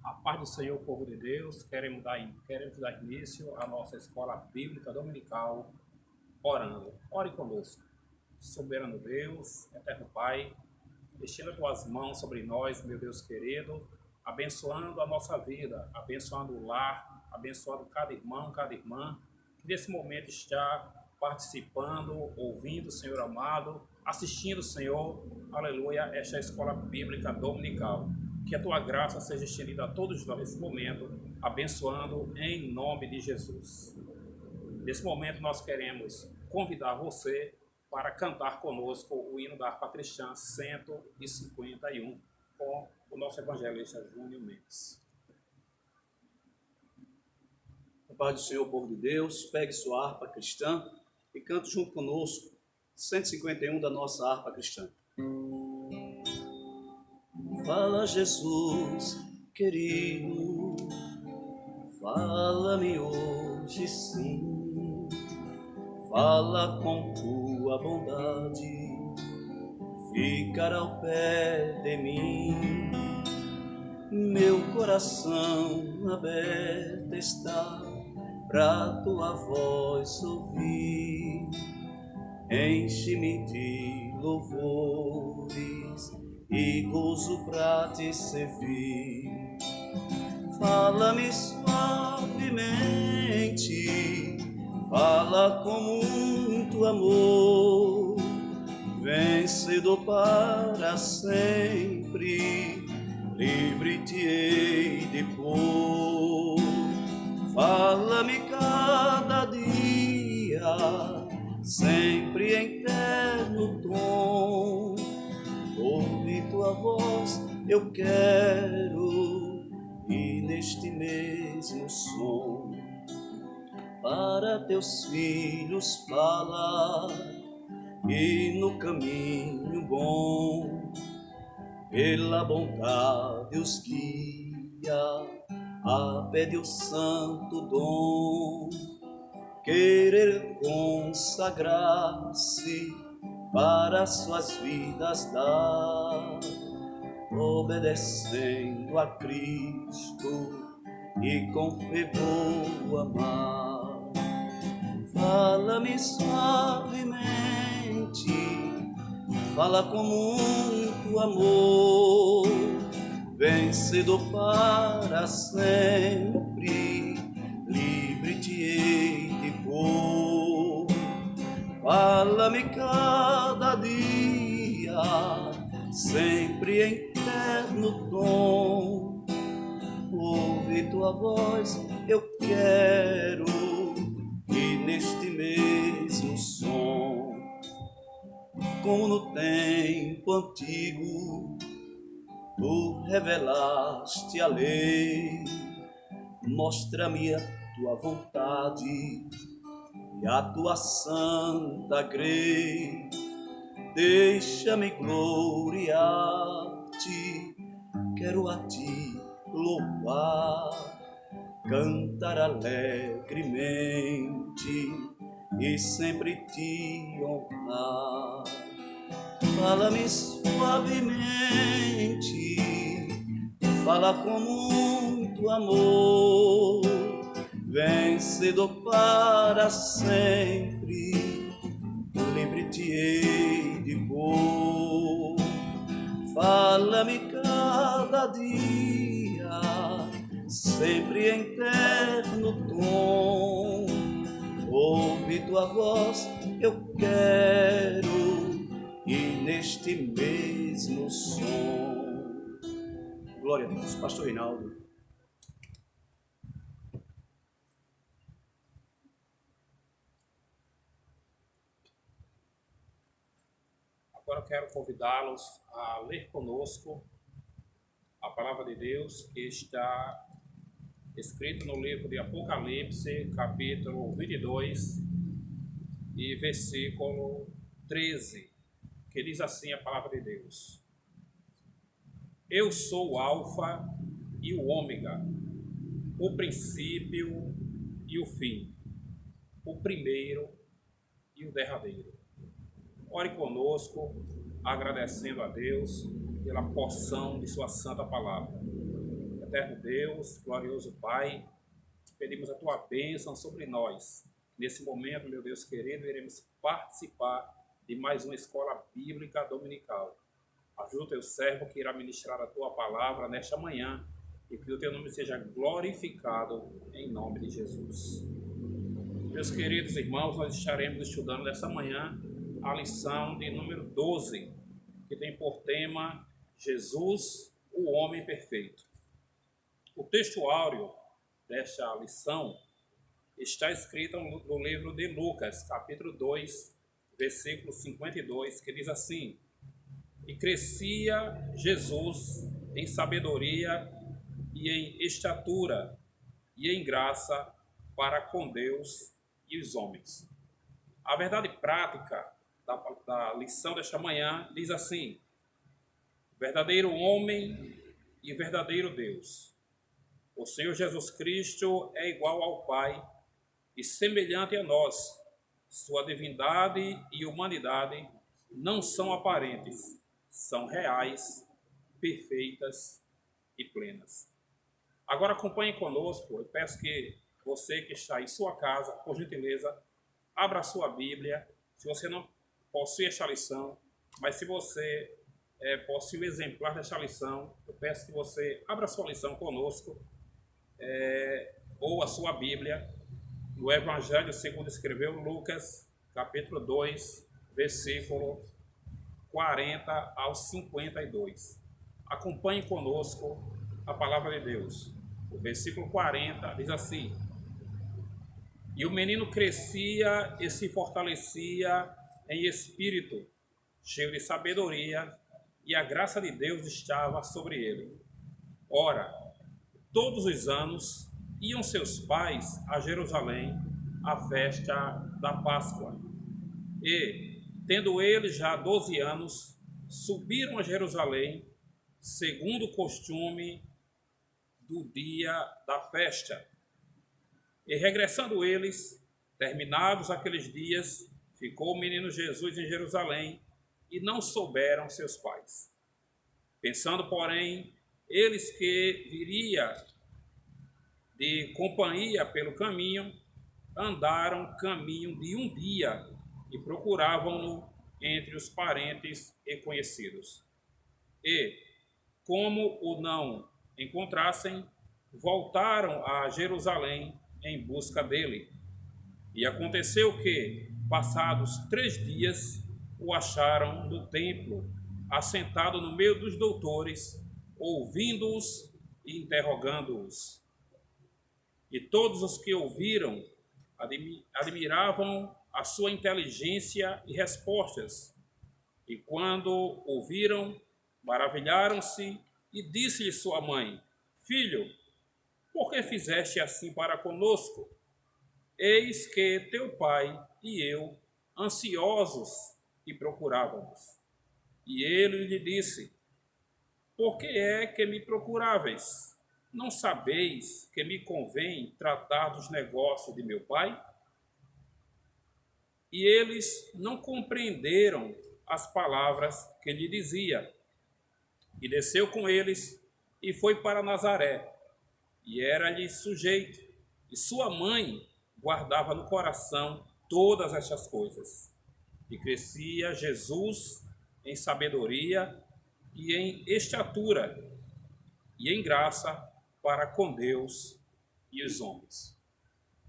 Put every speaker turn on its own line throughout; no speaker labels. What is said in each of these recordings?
A paz do Senhor, povo de Deus, queremos dar início à nossa escola bíblica dominical, orando. Ore conosco. Soberano Deus, eterno Pai, estenda tuas mãos sobre nós, meu Deus querido, abençoando a nossa vida, abençoando o lar, abençoando cada irmão, cada irmã, que nesse momento está participando, ouvindo, Senhor amado, assistindo, Senhor, aleluia, esta escola bíblica dominical. Que a tua graça seja estendida a todos nós nesse momento, abençoando em nome de Jesus. Nesse momento nós queremos convidar você para cantar conosco o hino da harpa cristã 151 com o nosso evangelista Júnior Mendes.
A paz do Senhor, povo de Deus, pegue sua harpa cristã e cante junto conosco 151 da nossa harpa cristã. Fala, Jesus querido, fala-me hoje sim, fala com tua bondade, ficar ao pé de mim. Meu coração aberto está pra tua voz ouvir, enche-me de louvores e gozo pra te servir. Fala-me suavemente, fala com muito amor, vencedor para sempre, livre te hei de pôr. Fala-me cada dia, sempre em terno tom, ouve tua voz eu quero, e neste mesmo som, para teus filhos falar, e no caminho bom, pela bondade os guia, a pé de o santo dom, querer consagrar-se para suas vidas dar, obedecendo a Cristo e com fervor amar. Fala-me suavemente, fala com muito amor, vencedor para sempre, livre te hei de pôr. Fala-me cada dia, sempre em terno tom, ouve tua voz eu quero, e neste mesmo som, como no tempo antigo tu revelaste a lei, mostra-me a tua vontade e a tua santa grei. Deixa-me gloriar-te, quero a ti louvar, cantar alegremente e sempre te honrar. Fala-me suavemente, fala com muito amor, vencedor para sempre, livre te hei de pôr. Fala-me cada dia, sempre em terno tom, ouve tua voz eu quero, e neste mesmo som. Glória a Deus. Pastor Reinaldo.
Agora eu quero convidá-los a ler conosco a palavra de Deus que está escrito no livro de Apocalipse, capítulo 22 e versículo 13, que diz assim a palavra de Deus: Eu sou o Alfa e o Ômega, o princípio e o fim, o primeiro e o derradeiro. Ore conosco, agradecendo a Deus pela porção de sua santa palavra. Eterno Deus, glorioso Pai, pedimos a tua bênção sobre nós. Nesse momento, meu Deus querido, iremos participar de mais uma escola bíblica dominical. Ajuda o teu servo que irá ministrar a tua palavra nesta manhã e que o teu nome seja glorificado em nome de Jesus. Meus queridos irmãos, nós estaremos estudando nesta manhã a lição de número 12, que tem por tema Jesus, o homem perfeito. O texto áureo desta lição está escrito no livro de Lucas, capítulo 2, versículo 52, que diz assim: E crescia Jesus em sabedoria e em estatura e em graça para com Deus e os homens. A verdade prática da lição desta manhã diz assim: verdadeiro homem e verdadeiro Deus. O Senhor Jesus Cristo é igual ao Pai e semelhante a nós. Sua divindade e humanidade não são aparentes, são reais, perfeitas e plenas. Agora acompanhe conosco. Eu peço que você que está em sua casa, por gentileza, abra a sua Bíblia. Se você não possui esta lição, mas se você possui o exemplar desta lição, eu peço que você abra a sua lição conosco, ou a sua Bíblia, no Evangelho segundo escreveu Lucas, capítulo 2, versículo 40 ao 52. Acompanhe conosco a palavra de Deus. O versículo 40 diz assim: E o menino crescia e se fortalecia em espírito, cheio de sabedoria, e a graça de Deus estava sobre ele. Ora, todos os anos iam seus pais a Jerusalém à festa da Páscoa. E, tendo eles já 12 anos, subiram a Jerusalém, segundo o costume do dia da festa. E regressando eles, terminados aqueles dias, ficou o menino Jesus em Jerusalém, e não souberam seus pais. Pensando, porém, eles que viria de companhia pelo caminho, andaram caminho de um dia e procuravam-no entre os parentes e conhecidos. E, como o não encontrassem, voltaram a Jerusalém em busca dele. E aconteceu que, passados 3 dias, o acharam no templo, assentado no meio dos doutores, ouvindo-os e interrogando-os. E todos os que ouviram admiravam a sua inteligência e respostas. E quando ouviram, maravilharam-se, e disse-lhe sua mãe: Filho, por que fizeste assim para conosco? Eis que teu pai e eu, ansiosos, te procurávamos. E ele lhe disse: Por que é que me procuráveis? Não sabeis que me convém tratar dos negócios de meu pai? E eles não compreenderam as palavras que lhe dizia. E desceu com eles e foi para Nazaré, e era-lhe sujeito, e sua mãe guardava no coração todas estas coisas. E crescia Jesus em sabedoria e em estatura e em graça para com Deus e os homens.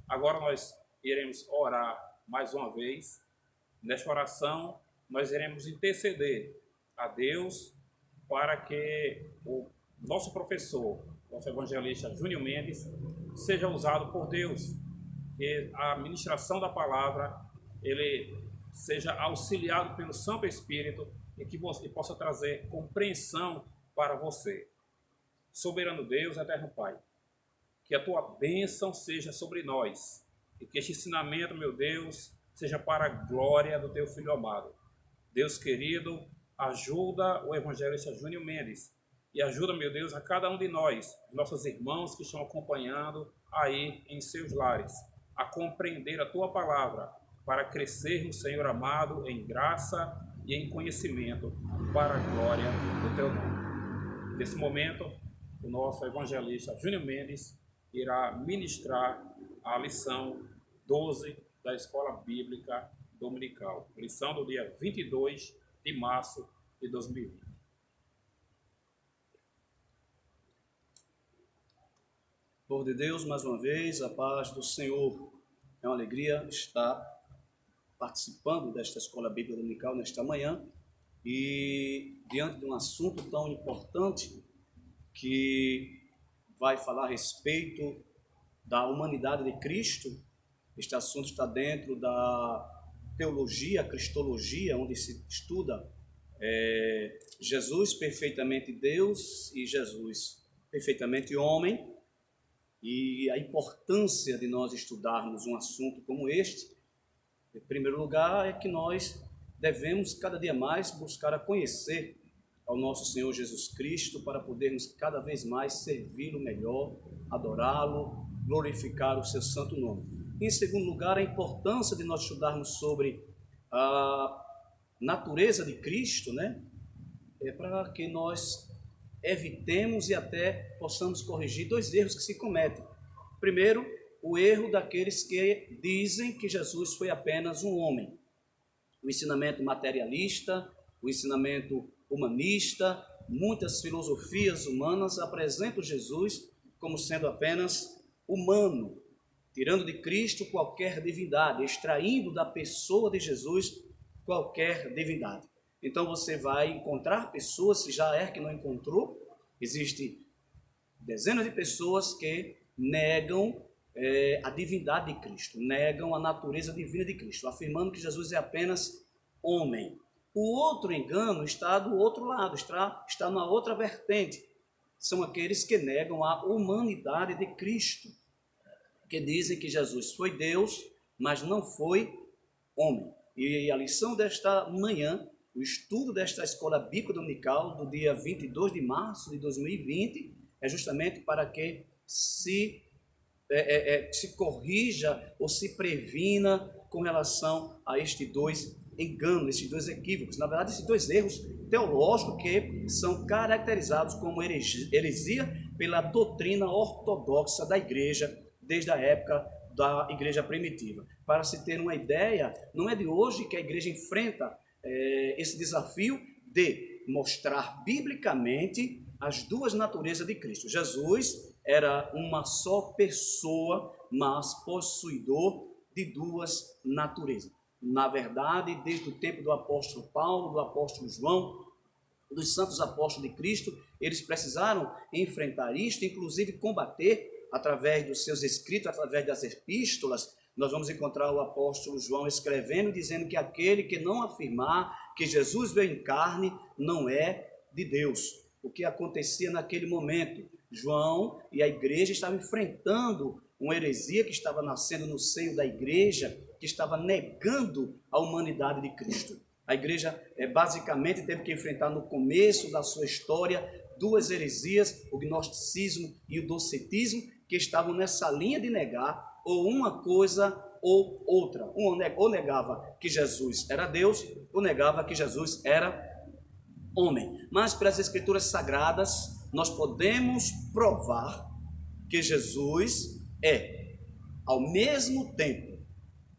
Agora nós iremos orar mais uma vez. Nesta oração, nós iremos interceder a Deus para que o nosso professor, nosso evangelista Júnior Mendes, seja usado por Deus, que a ministração da palavra ele seja auxiliado pelo Santo Espírito e que você possa trazer compreensão para você. Soberano Deus, eterno Pai, que a tua bênção seja sobre nós e que este ensinamento, meu Deus, seja para a glória do teu Filho amado. Deus querido, ajuda o evangelista Júnior Mendes e ajuda, meu Deus, a cada um de nós, nossos irmãos que estão acompanhando aí em seus lares, a compreender a tua palavra para crescermos, Senhor amado, em graça e em conhecimento para a glória do teu nome. Nesse momento, o nosso evangelista Júnior Mendes irá ministrar a lição 12 da Escola Bíblica Dominical, lição do dia 22 de março de 2020.
Povo de Deus, mais uma vez, a paz do Senhor. É uma alegria estar participando desta Escola Bíblica Dominical nesta manhã e diante de um assunto tão importante que vai falar a respeito da humanidade de Cristo. Este assunto está dentro da teologia, cristologia, onde se estuda Jesus perfeitamente Deus e Jesus perfeitamente homem. E a importância de nós estudarmos um assunto como este, em primeiro lugar, é que nós devemos cada dia mais buscar a conhecer ao nosso Senhor Jesus Cristo para podermos cada vez mais servi-lo melhor, adorá-lo, glorificar o seu santo nome. E, em segundo lugar, a importância de nós estudarmos sobre a natureza de Cristo, né? É para que nós evitemos e até possamos corrigir dois erros que se cometem. Primeiro, o erro daqueles que dizem que Jesus foi apenas um homem. O ensinamento materialista, o ensinamento humanista, muitas filosofias humanas apresentam Jesus como sendo apenas humano, tirando de Cristo qualquer divindade, extraindo da pessoa de Jesus qualquer divindade. Então você vai encontrar pessoas, se já é que não encontrou, existem dezenas de pessoas que negam a divindade de Cristo, negam a natureza divina de Cristo, afirmando que Jesus é apenas homem. O outro engano está do outro lado, está na outra vertente. São aqueles que negam a humanidade de Cristo, que dizem que Jesus foi Deus, mas não foi homem. E a lição desta manhã, o estudo desta Escola Bíblica Dominical do dia 22 de março de 2020 é justamente para que se corrija ou se previna com relação a estes dois enganos, esses dois equívocos. Na verdade, esses dois erros teológicos que são caracterizados como heresia pela doutrina ortodoxa da igreja desde a época da igreja primitiva. Para se ter uma ideia, não é de hoje que a igreja enfrenta esse desafio de mostrar biblicamente as duas naturezas de Cristo. Jesus era uma só pessoa, mas possuidor de duas naturezas. Na verdade, desde o tempo do apóstolo Paulo, do apóstolo João, dos santos apóstolos de Cristo, eles precisaram enfrentar isto, inclusive combater através dos seus escritos, através das epístolas. Nós vamos encontrar o apóstolo João escrevendo, dizendo que aquele que não afirmar que Jesus veio em carne não é de Deus. O que acontecia naquele momento? João e a igreja estavam enfrentando uma heresia que estava nascendo no seio da igreja, que estava negando a humanidade de Cristo. A igreja basicamente teve que enfrentar no começo da sua história duas heresias, o gnosticismo e o docetismo, que estavam nessa linha de negar ou uma coisa ou outra. Ou negava que Jesus era Deus, ou negava que Jesus era homem. Mas pelas Escrituras Sagradas, nós podemos provar que Jesus é, ao mesmo tempo,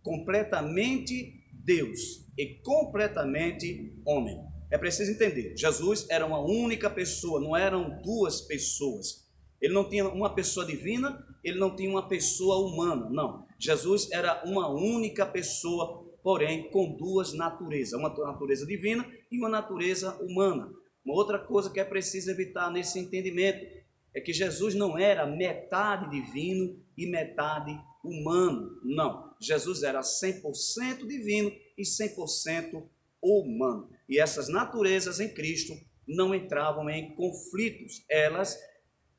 completamente Deus e completamente homem. É preciso entender, Jesus era uma única pessoa, não eram duas pessoas. Ele não tinha uma pessoa divina, ele não tinha uma pessoa humana, não. Jesus era uma única pessoa, porém com duas naturezas, uma natureza divina e uma natureza humana. Uma outra coisa que é preciso evitar nesse entendimento é que Jesus não era metade divino e metade humano, não. Jesus era 100% divino e 100% humano. E essas naturezas em Cristo não entravam em conflitos, elas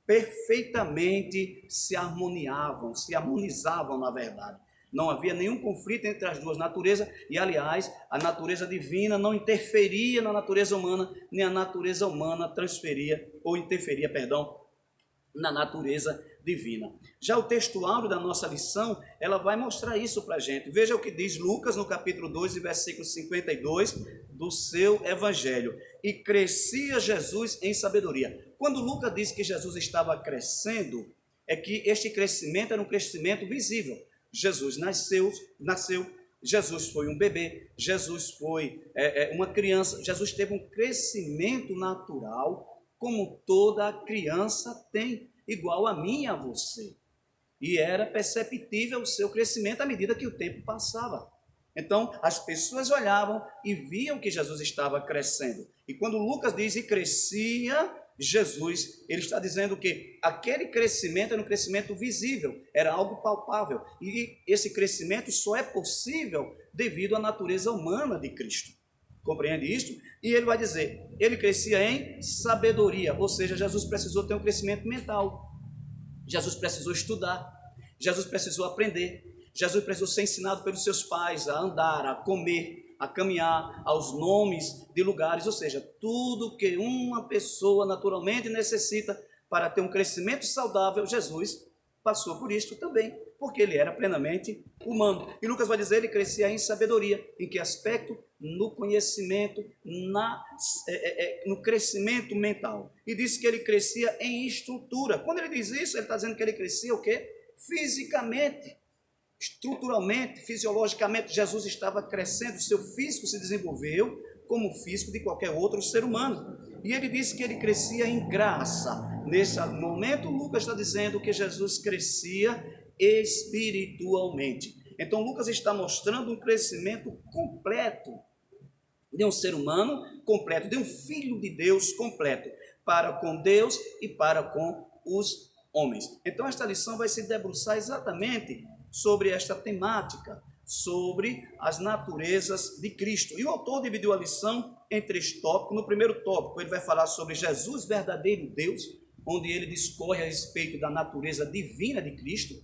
perfeitamente se harmonizavam na verdade. Não havia nenhum conflito entre as duas naturezas e, aliás, a natureza divina não interferia na natureza humana, nem a natureza humana interferia na natureza divina. Já o textuário da nossa lição, ela vai mostrar isso para a gente. Veja o que diz Lucas no capítulo 2, versículo 52 do seu evangelho. E crescia Jesus em sabedoria. Quando Lucas diz que Jesus estava crescendo, é que este crescimento era um crescimento visível. Jesus nasceu, Jesus foi um bebê, Jesus foi uma criança, Jesus teve um crescimento natural, como toda criança tem, igual a mim e a você. E era perceptível o seu crescimento à medida que o tempo passava. Então, as pessoas olhavam e viam que Jesus estava crescendo. E quando Lucas diz e crescia Jesus, ele está dizendo que aquele crescimento era um crescimento visível, era algo palpável. E esse crescimento só é possível devido à natureza humana de Cristo. Compreende isto? E ele vai dizer, ele crescia em sabedoria, ou seja, Jesus precisou ter um crescimento mental. Jesus precisou estudar, Jesus precisou aprender, Jesus precisou ser ensinado pelos seus pais a andar, a comer, a caminhar, aos nomes de lugares, ou seja, tudo que uma pessoa naturalmente necessita para ter um crescimento saudável, Jesus passou por isso também, porque ele era plenamente humano. E Lucas vai dizer, ele crescia em sabedoria. Em que aspecto? No conhecimento, no crescimento mental. E diz que ele crescia em estrutura. Quando ele diz isso, ele está dizendo que ele crescia o quê? Fisicamente, estruturalmente, fisiologicamente. Jesus estava crescendo, seu físico se desenvolveu como o físico de qualquer outro ser humano. E ele disse que ele crescia em graça. Nesse momento, Lucas está dizendo que Jesus crescia espiritualmente. Então, Lucas está mostrando um crescimento completo de um ser humano completo, de um filho de Deus completo, para com Deus e para com os homens. Então, esta lição vai se debruçar exatamente sobre esta temática, sobre as naturezas de Cristo. E o autor dividiu a lição em 3 tópicos. No primeiro tópico, ele vai falar sobre Jesus, verdadeiro Deus, onde ele discorre a respeito da natureza divina de Cristo.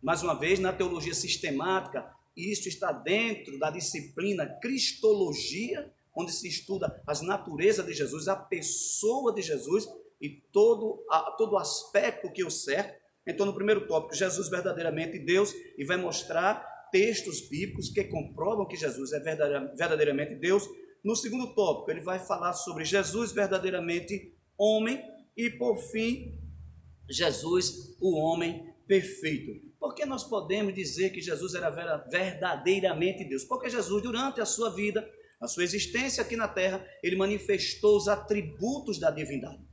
Mais uma vez, na teologia sistemática, isso está dentro da disciplina Cristologia, onde se estuda as naturezas de Jesus, a pessoa de Jesus e todo aspecto que o cerca. Então, no primeiro tópico, Jesus verdadeiramente Deus, e vai mostrar textos bíblicos que comprovam que Jesus é verdadeiramente Deus. No segundo tópico, ele vai falar sobre Jesus verdadeiramente homem e, por fim, Jesus, o homem perfeito. Por que nós podemos dizer que Jesus era verdadeiramente Deus? Porque Jesus, durante a sua vida, a sua existência aqui na terra, ele manifestou os atributos da divindade.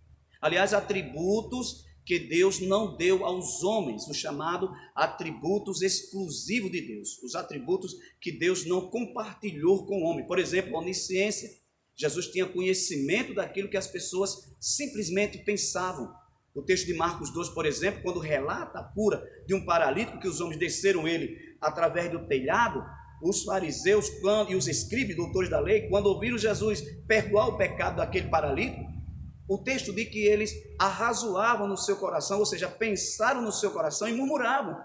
Aliás, atributos que Deus não deu aos homens, o chamado atributos exclusivos de Deus, os atributos que Deus não compartilhou com o homem. Por exemplo, a onisciência. Jesus tinha conhecimento daquilo que as pessoas simplesmente pensavam. O texto de Marcos 2, por exemplo, quando relata a cura de um paralítico, que os homens desceram ele através do telhado, os fariseus e os escribas, doutores da lei, quando ouviram Jesus perdoar o pecado daquele paralítico, o texto diz que eles arrazoavam no seu coração, ou seja, pensaram no seu coração e murmuravam.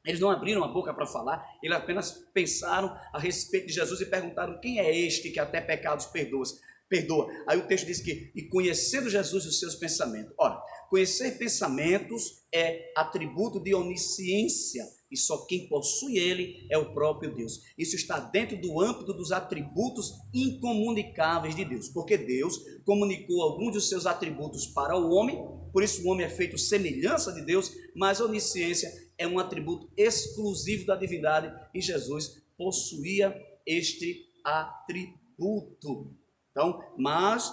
Eles não abriram a boca para falar, eles apenas pensaram a respeito de Jesus e perguntaram: quem é este que até pecados perdoa? Aí o texto diz que, e conhecendo Jesus os seus pensamentos. Ora, conhecer pensamentos é atributo de onisciência, e só quem possui ele é o próprio Deus. Isso está dentro do âmbito dos atributos incomunicáveis de Deus, porque Deus comunicou alguns dos seus atributos para o homem, por isso o homem é feito semelhança de Deus, mas a onisciência é um atributo exclusivo da divindade, e Jesus possuía este atributo. Então, mas,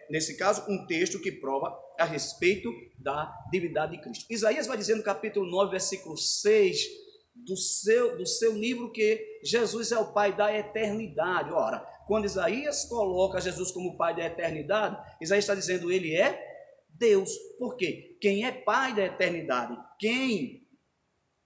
nesse caso, um texto que prova a respeito da divindade de Cristo. Isaías vai dizer no capítulo 9, versículo 6, do seu livro, que Jesus é o Pai da eternidade. Ora, quando Isaías coloca Jesus como Pai da eternidade, Isaías está dizendo, ele é Deus. Por quê? Quem é Pai da eternidade, quem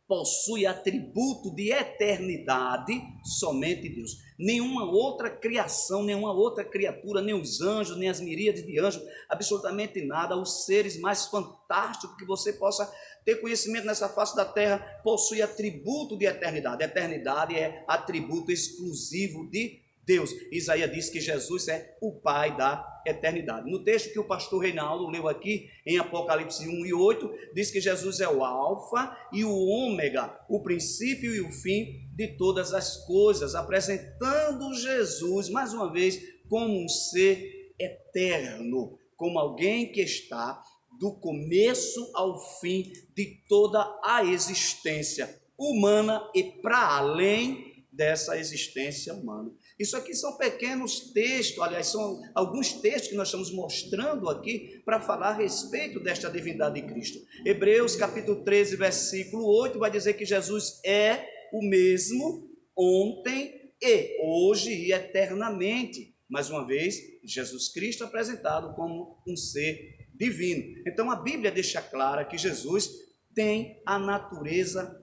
possui atributo de eternidade, somente Deus. Nenhuma outra criação, nenhuma outra criatura, nem os anjos, nem as miríades de anjos, absolutamente nada, os seres mais fantásticos que você possa ter conhecimento nessa face da terra, possui atributo de eternidade. Eternidade é atributo exclusivo de Deus. Isaías diz que Jesus é o Pai da eternidade. No texto que o pastor Reinaldo leu aqui, em Apocalipse 1 e 8, diz que Jesus é o alfa e o ômega, o princípio e o fim de todas as coisas, apresentando Jesus, mais uma vez, como um ser eterno, como alguém que está do começo ao fim de toda a existência humana e para além dessa existência humana. Isso aqui são pequenos textos, aliás, são alguns textos que nós estamos mostrando aqui para falar a respeito desta divindade de Cristo. Hebreus capítulo 13, versículo 8 vai dizer que Jesus é o mesmo ontem e hoje e eternamente. Mais uma vez, Jesus Cristo apresentado como um ser divino. Então a Bíblia deixa clara que Jesus tem a natureza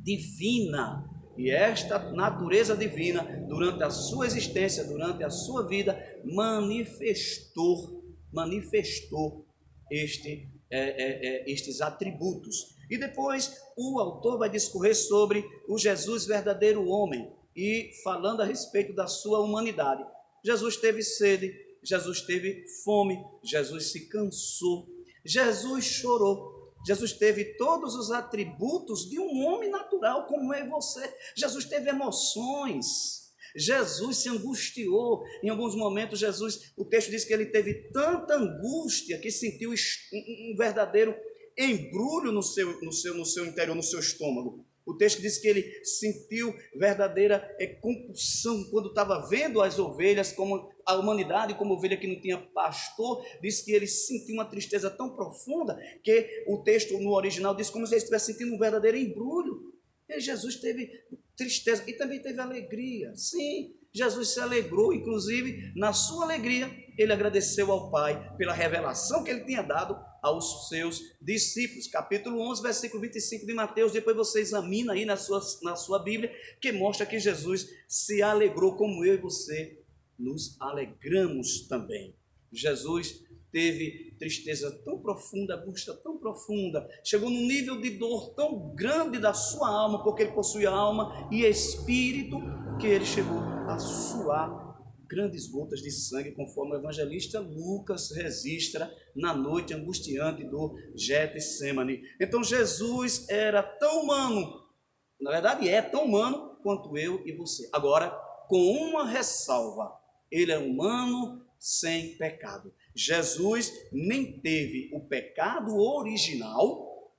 divina. E esta natureza divina, durante a sua existência, durante a sua vida, manifestou estes atributos. E depois o autor vai discorrer sobre o Jesus verdadeiro homem e falando a respeito da sua humanidade. Jesus teve sede, Jesus teve fome, Jesus se cansou, Jesus chorou. Jesus teve todos os atributos de um homem natural como eu e você. Jesus teve emoções. Jesus se angustiou. Em alguns momentos, o texto diz que ele teve tanta angústia que sentiu um verdadeiro embrulho no seu interior, no seu estômago. O texto diz que ele sentiu verdadeira compulsão quando estava vendo as ovelhas, como a humanidade, como ovelha que não tinha pastor. Diz que ele sentiu uma tristeza tão profunda que o texto no original diz como se ele estivesse sentindo um verdadeiro embrulho. E Jesus teve tristeza e também teve alegria. Sim, Jesus se alegrou, inclusive na sua alegria ele agradeceu ao Pai pela revelação que ele tinha dado aos seus discípulos. Capítulo 11, versículo 25 de Mateus, depois você examina aí na sua Bíblia, que mostra que Jesus se alegrou como eu e você nos alegramos também. Jesus teve tristeza tão profunda, angústia tão profunda, chegou num nível de dor tão grande da sua alma, porque ele possuía alma e espírito, que ele chegou a suar grandes gotas de sangue, conforme o evangelista Lucas registra na noite angustiante do Getsemane. Então Jesus era tão humano, na verdade é tão humano quanto eu e você. Agora, com uma ressalva, ele é humano sem pecado. Jesus nem teve o pecado original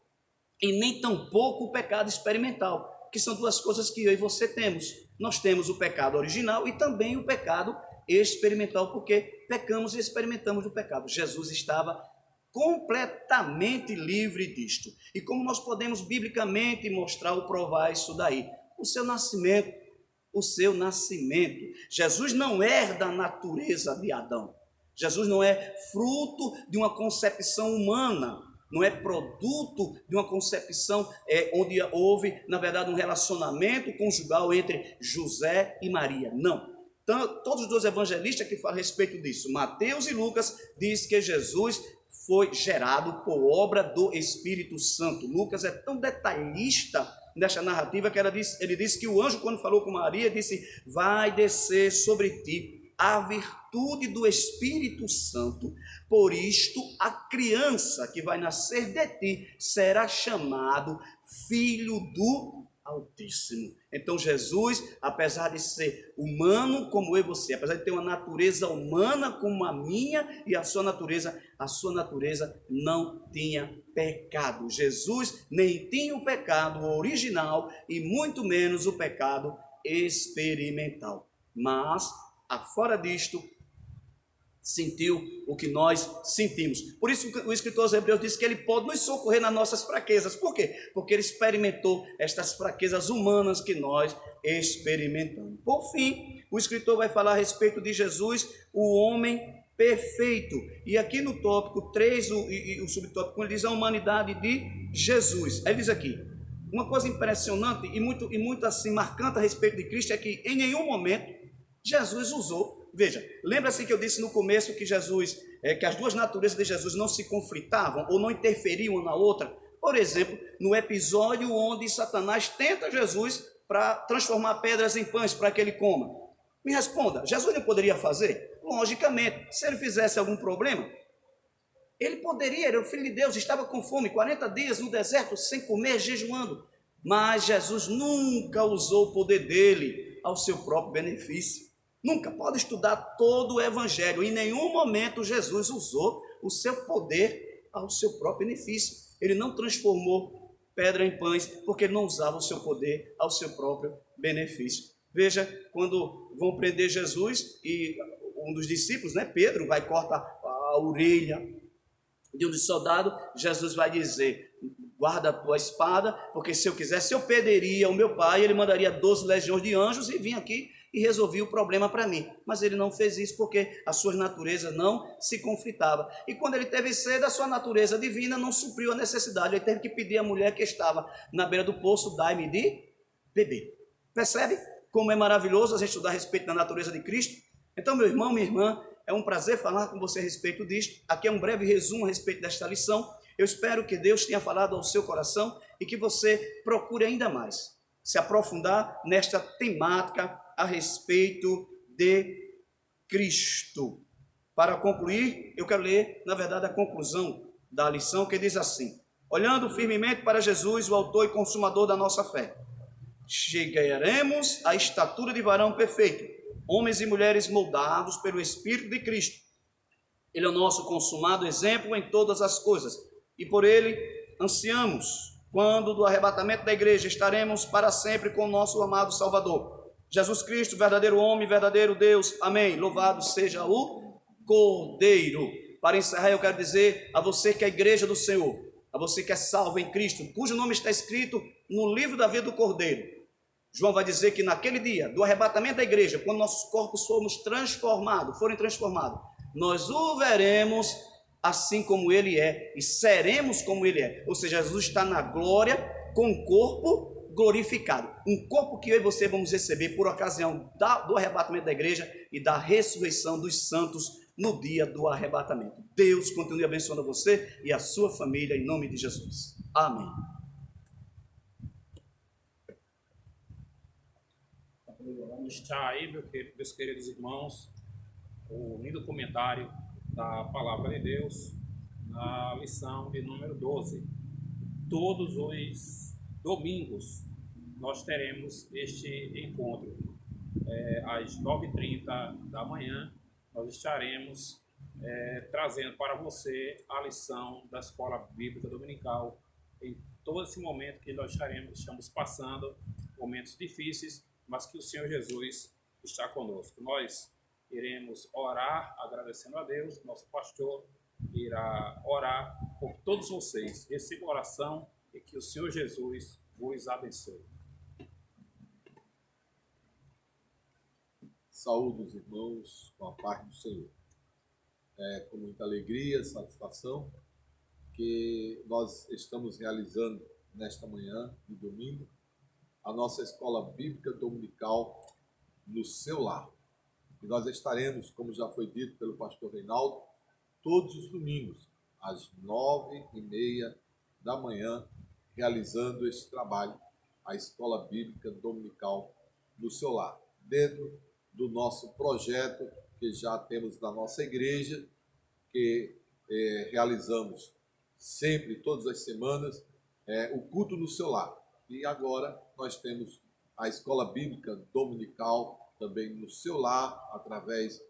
e nem tampouco o pecado experimental, que são duas coisas que eu e você temos. Nós temos o pecado original e também o pecado experimental, porque pecamos e experimentamos do pecado. Jesus estava completamente livre disto. E como nós podemos biblicamente mostrar ou provar isso daí? O seu nascimento. Jesus não herda a natureza de Adão. Jesus não é fruto de uma concepção humana, não é produto de uma concepção onde houve, na verdade, um relacionamento conjugal entre José e Maria. Não. Todos os dois evangelistas que falam a respeito disso, Mateus e Lucas, diz que Jesus foi gerado por obra do Espírito Santo. Lucas é tão detalhista nesta narrativa que ele diz que o anjo, quando falou com Maria, disse: vai descer sobre ti a virtude do Espírito Santo, por isto a criança que vai nascer de ti será chamado Filho do Altíssimo. Então Jesus, apesar de ser humano como eu e você, apesar de ter uma natureza humana como a minha e a sua natureza não tinha pecado. Jesus nem tinha o pecado original e muito menos o pecado experimental. Mas afora disto, sentiu o que nós sentimos. Por isso o escritor aos Hebreus diz que ele pode nos socorrer nas nossas fraquezas. Por quê? Porque ele experimentou estas fraquezas humanas que nós experimentamos. Por fim, o escritor vai falar a respeito de Jesus, o homem perfeito. E aqui no tópico 3, o subtópico 1, ele diz a humanidade de Jesus. Aí ele diz aqui, uma coisa impressionante e muito assim marcante a respeito de Cristo é que em nenhum momento Jesus usou. Veja, lembra-se que eu disse no começo que que as duas naturezas de Jesus não se conflitavam ou não interferiam uma na outra? Por exemplo, no episódio onde Satanás tenta Jesus para transformar pedras em pães para que ele coma. Me responda, Jesus não poderia fazer? Logicamente, se ele fizesse algum problema, ele poderia, era o Filho de Deus, estava com fome, 40 dias no deserto, sem comer, jejuando. Mas Jesus nunca usou o poder dele ao seu próprio benefício. Nunca. Pode estudar todo o Evangelho. Em nenhum momento Jesus usou o seu poder ao seu próprio benefício. Ele não transformou pedra em pães, porque ele não usava o seu poder ao seu próprio benefício. Veja, quando vão prender Jesus e um dos discípulos, Pedro, vai cortar a orelha de um dos soldados, Jesus vai dizer: guarda a tua espada, porque se eu quisesse, eu pediria ao meu pai, ele mandaria 12 legiões de anjos e vinha aqui e resolvia o problema para mim. Mas ele não fez isso porque a sua natureza não se conflitava. E quando ele teve sede, a sua natureza divina não supriu a necessidade. Ele teve que pedir à mulher que estava na beira do poço: dai-me de beber. Percebe como é maravilhoso a gente estudar a respeito da natureza de Cristo? Então, meu irmão, minha irmã, é um prazer falar com você a respeito disto. Aqui é um breve resumo a respeito desta lição. Eu espero que Deus tenha falado ao seu coração e que você procure ainda mais se aprofundar nesta temática a respeito de Cristo. Para concluir, eu quero ler, na verdade, a conclusão da lição, que diz assim: olhando firmemente para Jesus, o autor e consumador da nossa fé, chegaremos à estatura de varão perfeito, homens e mulheres moldados pelo Espírito de Cristo. Ele é o nosso consumado exemplo em todas as coisas, e por ele ansiamos, quando do arrebatamento da igreja estaremos para sempre com o nosso amado Salvador, Jesus Cristo, verdadeiro homem, verdadeiro Deus. Amém. Louvado seja o Cordeiro. Para encerrar, eu quero dizer a você que é a igreja do Senhor, a você que é salvo em Cristo, cujo nome está escrito no livro da vida do Cordeiro. João vai dizer que naquele dia do arrebatamento da igreja, quando nossos corpos forem transformados, nós o veremos assim como ele é, e seremos como ele é. Ou seja, Jesus está na glória com o corpo glorificado, um corpo que eu e você vamos receber por ocasião do arrebatamento da igreja e da ressurreição dos santos no dia do arrebatamento. Deus continue abençoando você e a sua família em nome de Jesus. Amém.
Está aí, meus queridos irmãos, o lindo comentário da Palavra de Deus na lição de número 12. Todos os domingos nós teremos este encontro. Às 9h30 da manhã nós estaremos trazendo para você a lição da Escola Bíblica Dominical em todo esse momento que nós estamos passando momentos difíceis, mas que o Senhor Jesus está conosco. Nós iremos orar agradecendo a Deus, nosso pastor irá orar por todos vocês. Receba oração e que o Senhor Jesus vos abençoe.
Saúde os irmãos com a paz do Senhor. É com muita alegria, satisfação que nós estamos realizando nesta manhã de domingo a nossa Escola Bíblica Dominical no seu lar. E nós estaremos, como já foi dito pelo pastor Reinaldo, todos os domingos, às 9h30 da manhã, realizando esse trabalho, a Escola Bíblica Dominical no seu lar, dentro do nosso projeto que já temos na nossa igreja, que realizamos sempre, todas as semanas, o culto no seu lar. E agora nós temos a Escola Bíblica Dominical também no seu lar, através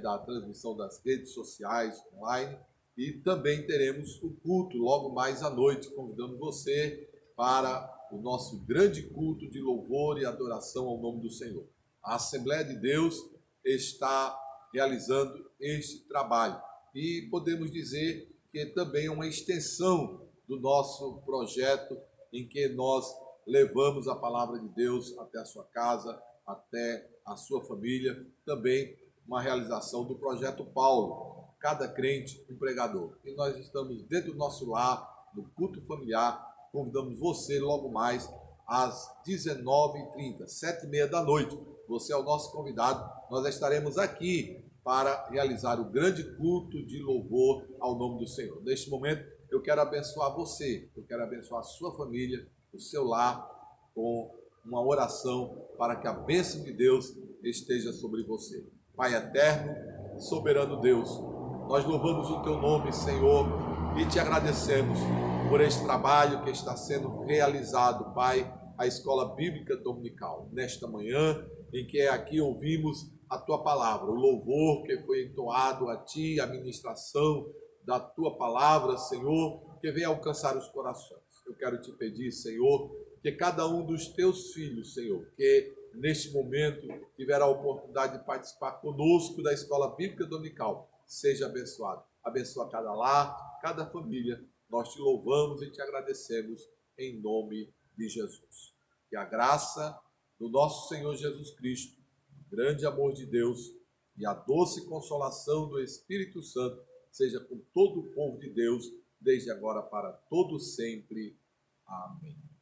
da transmissão das redes sociais online, e também teremos o culto logo mais à noite, convidando você para o nosso grande culto de louvor e adoração ao nome do Senhor. A Assembleia de Deus está realizando este trabalho e podemos dizer que também é uma extensão do nosso projeto em que nós levamos a palavra de Deus até a sua casa, até a sua família, também uma realização do projeto Paulo, cada crente um pregador. E nós estamos dentro do nosso lar, no culto familiar, convidamos você logo mais às 19h30, 7h30 da noite. Você é o nosso convidado, nós estaremos aqui para realizar o grande culto de louvor ao nome do Senhor. Neste momento, eu quero abençoar você, eu quero abençoar a sua família, o seu lar, com uma oração para que a bênção de Deus esteja sobre você. Pai eterno, soberano Deus, nós louvamos o teu nome, Senhor, e te agradecemos por este trabalho que está sendo realizado, Pai, a Escola Bíblica Dominical, nesta manhã, em que aqui ouvimos a tua palavra, o louvor que foi entoado a ti, a ministração da tua palavra, Senhor, que venha alcançar os corações. Eu quero te pedir, Senhor, que cada um dos teus filhos, Senhor, que neste momento tiver a oportunidade de participar conosco da Escola Bíblica Dominical, seja abençoado. Abençoa cada lar, cada família. Nós te louvamos e te agradecemos em nome de Jesus. Que a graça do nosso Senhor Jesus Cristo, o grande amor de Deus e a doce consolação do Espírito Santo seja com todo o povo de Deus, desde agora para todo sempre. Amém.